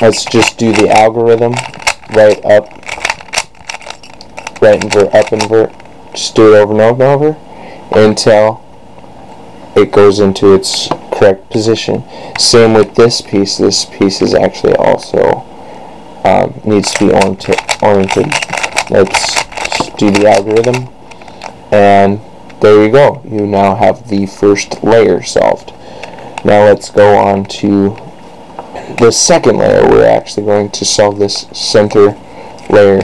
let's just do the algorithm. Right, up, right, invert, up, invert. Just do it over and over and over until it goes into its correct position. Same with this piece. This piece is actually also needs to be oriented. Let's do the algorithm, and there you go. You now have the first layer solved. Now let's go on to the second layer. We're actually going to solve this center layer,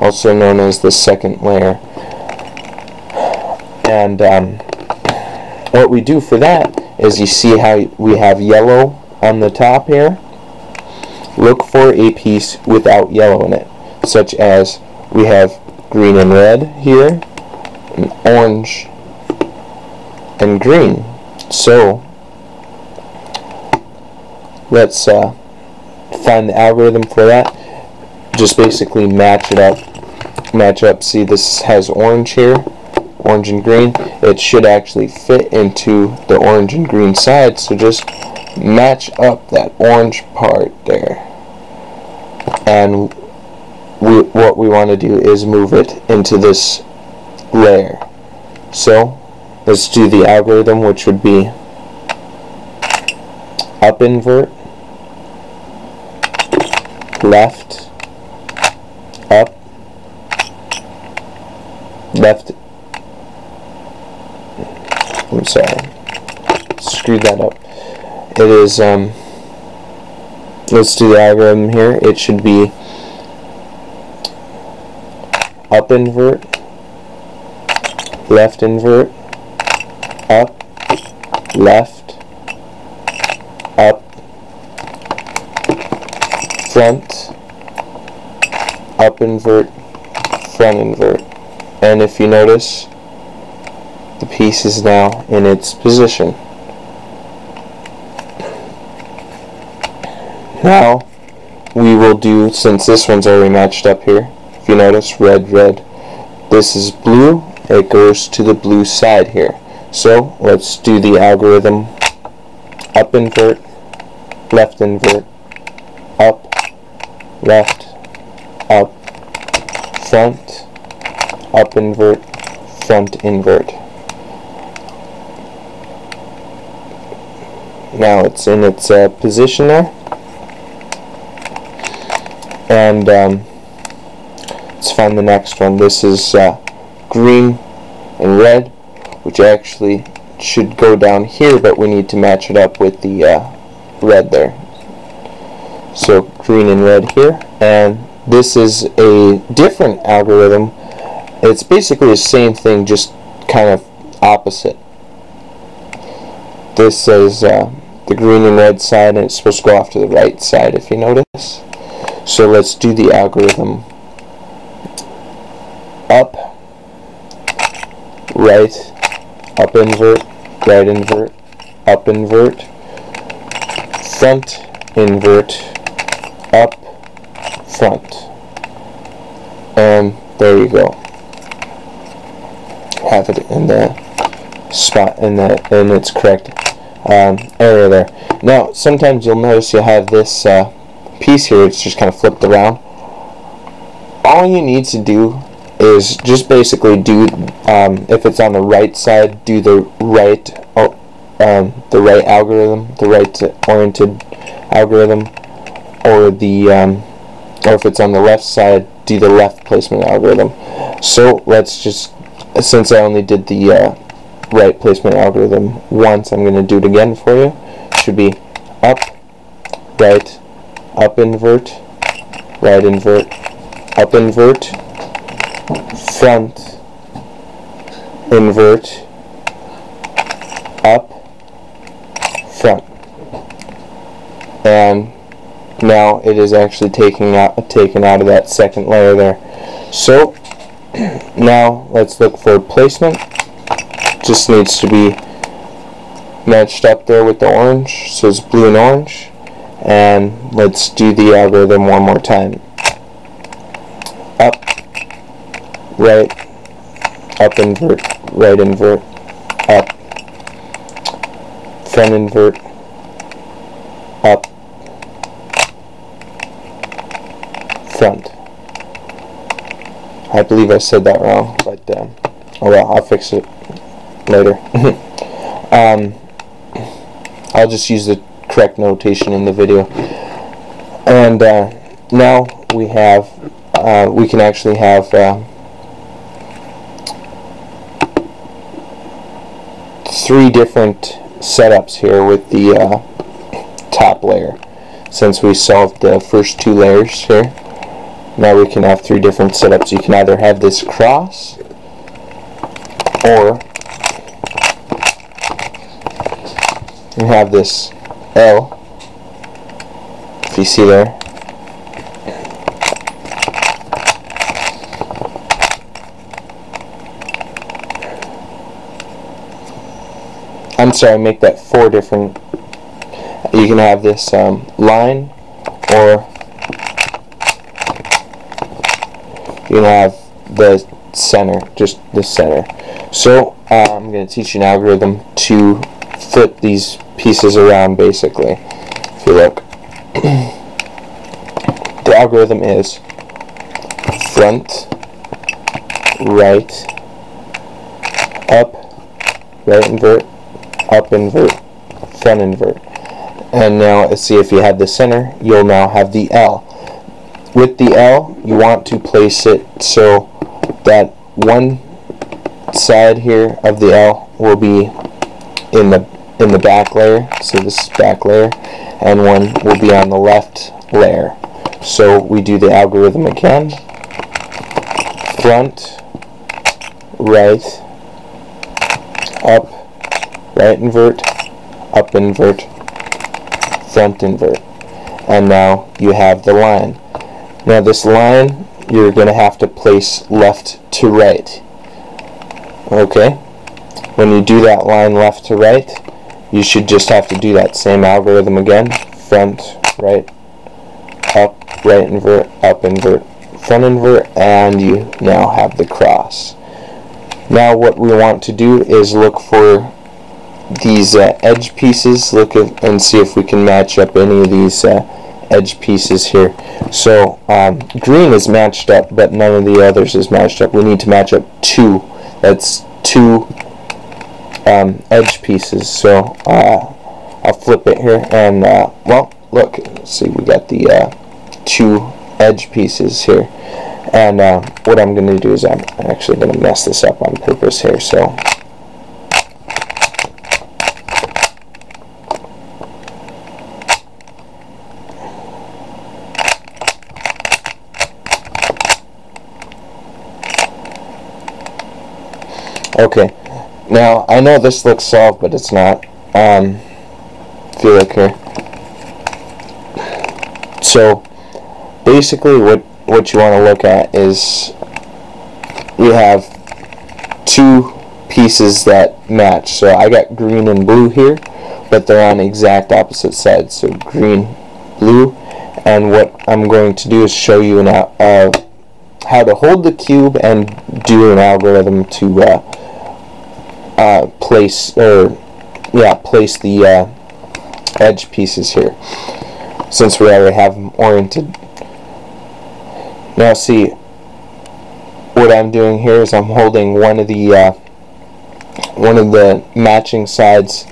also known as the second layer. And what we do for that is, you see how we have yellow on the top here? Look for a piece without yellow in it, such as we have green and red here, and orange and green. So let's find the algorithm for that. Just basically match it up. See, this has orange here, orange and green. It should actually fit into the orange and green side, so just match up that orange part there. And what we want to do is move it into this layer. So let's do the algorithm, which would be up, invert, left, up, left. I'm sorry, screwed that up. It is let's do the algorithm here. It should be up, invert, left, invert, up, left, up, front, up, invert, front, invert. And if you notice, the piece is now in its position. Now we will do, since this one's already matched up here, if you notice, red, red, this is blue, it goes to the blue side here. So let's do the algorithm. Up, invert, left, invert, up, left, up, front, up, invert, front, invert. Now it's in its position there. And let's find the next one. This is green and red, which actually should go down here, but we need to match it up with the red there. So green and red here, and this is a different algorithm. It's basically the same thing, just kind of opposite. This is the green and red side, and it's supposed to go off to the right side, if you notice. So let's do the algorithm. Up, right, up, invert, right, invert, up, invert, front, invert, up, front. And there you go. Have it in the spot in its correct area there. Now, sometimes you'll notice you'll have this piece here. It's just kind of flipped around. All you need to do is just basically do, if it's on the right side, do the right algorithm, the right oriented algorithm, or the or if it's on the left side, do the left placement algorithm. So let's just, since I only did the right placement algorithm once, I'm going to do it again for you. It should be up, right, up, invert, right, invert, up, invert, front, invert, up, front. And now it is actually taken out of that second layer there. So now let's look for placement. Just needs to be matched up there with the orange, so it's blue and orange. And let's do the algorithm one more time. Up, right, up, invert, right, invert, up, front, invert, up, front. I believe I said that wrong, but oh well, I'll fix it later. I'll just use the correct notation in the video. And now we have, we can actually have 3 different setups here with the top layer. Since we solved the first 2 layers here, now we can have 3 different setups. You can either have this cross, or you have this L, if you see there. I'm sorry, make that 4 different. You can have this line, or you can have the center, just the center. So I'm going to teach you an algorithm to flip these pieces around, basically. If you look, the algorithm is front, right, up, right invert, up invert, front invert. And now let's see, if you had the center, you'll now have the L. With the L, you want to place it so that one side here of the L will be in the back layer, so this is back layer, and one will be on the left layer. So we do the algorithm again. Front, right, up, right invert, up invert, front invert. And now you have the line. Now this line, you're going to have to place left to right. Okay? When you do that line left to right, you should just have to do that same algorithm again. Front, right, up, right invert, up invert, front invert, and you now have the cross. Now what we want to do is look for these edge pieces, look at and see if we can match up any of these edge pieces here. So green is matched up, but none of the others is matched up. We need to match up 2. That's 2 edge pieces. So I'll flip it here, and well, look, see, we got the 2 edge pieces here. And what I'm going to do is I'm actually going to mess this up on purpose here. So okay, now I know this looks solved, but it's not. If you look here, so basically what you want to look at is you have 2 pieces that match. So I got green and blue here, but they're on exact opposite sides. So green, blue, and what I'm going to do is show you how to hold the cube and do an algorithm to place the edge pieces here, since we already have them oriented. Now see, what I'm doing here is I'm holding one of the matching sides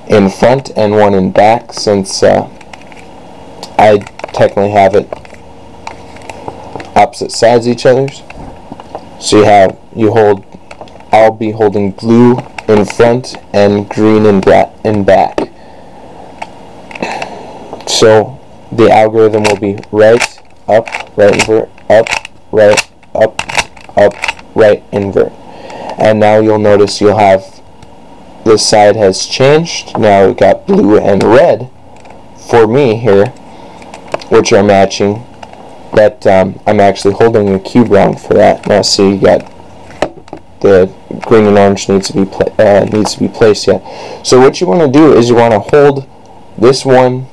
in front and one in back, since I technically have it opposite sides of each other's. So I'll be holding blue in front and green in back. So the algorithm will be right, up, right invert, up, right, right invert. And now you'll notice you'll have this side has changed. Now we've got blue and red for me here, which are matching, but I'm actually holding the cube round for that. Now see, you got the green and orange needs to be placed yet. So what you want to do is you want to hold this one